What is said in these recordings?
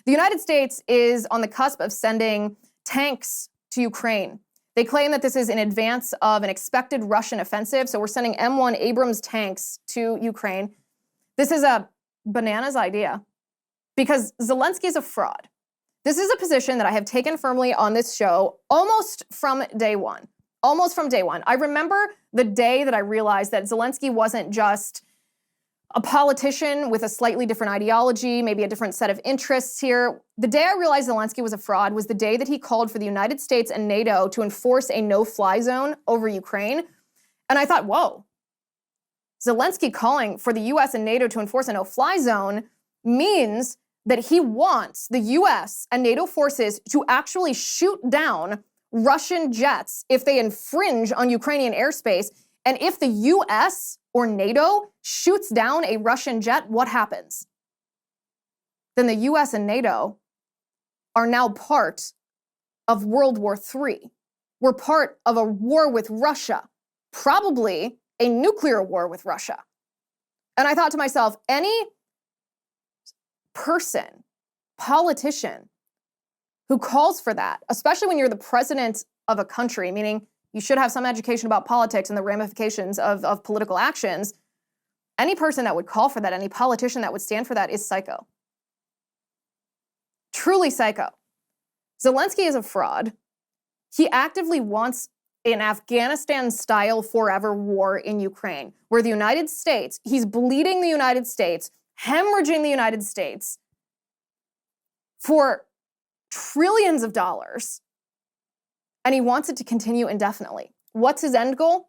The United States is on the cusp of sending tanks to Ukraine. They claim that this is in advance of an expected Russian offensive, so we're sending M1 Abrams tanks to Ukraine. This is a bananas idea because Zelensky is a fraud. This is a position that I have taken firmly on this show almost from day one. Almost from day one. I remember the day that I realized that Zelensky wasn't just a politician with a slightly different ideology, maybe a different set of interests here. The day I realized Zelensky was a fraud was the day that he called for the United States and NATO to enforce a no-fly zone over Ukraine. And I thought, whoa, Zelensky calling for the US and NATO to enforce a no-fly zone means that he wants the US and NATO forces to actually shoot down Russian jets if they infringe on Ukrainian airspace. And if the US or NATO shoots down a Russian jet, what happens? Then the US and NATO are now part of World War III. We're part of a war with Russia, probably a nuclear war with Russia. And I thought to myself, any person, politician, who calls for that, especially when you're the president of a country, meaning you should have some education about politics and the ramifications of political actions, any person that would call for that, any politician that would stand for that is psycho. Truly psycho. Zelensky is a fraud. He actively wants an Afghanistan-style forever war in Ukraine, where the United States, he's bleeding the United States, hemorrhaging the United States for trillions of dollars, and he wants it to continue indefinitely. What's his end goal?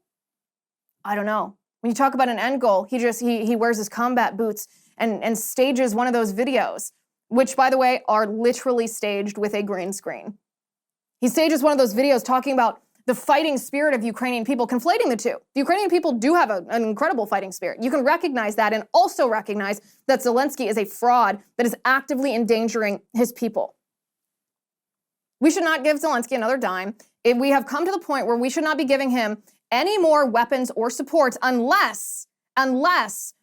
I don't know. When you talk about an end goal, he wears his combat boots and stages one of those videos, which, by the way, are literally staged with a green screen. He stages one of those videos talking about the fighting spirit of Ukrainian people, conflating the two. The Ukrainian people do have an incredible fighting spirit. You can recognize that and also recognize that Zelensky is a fraud that is actively endangering his people. We should not give Zelensky another dime. We have come to the point where we should not be giving him any more weapons or support unless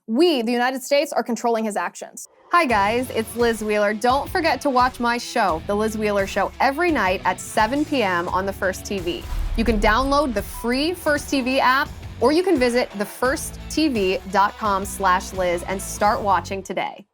we, the United States, are controlling his actions. Hi guys, it's Liz Wheeler. Don't forget to watch my show, The Liz Wheeler Show, every night at 7 p.m. on the First TV. You can download the free First TV app, or you can visit thefirsttv.com/Liz and start watching today.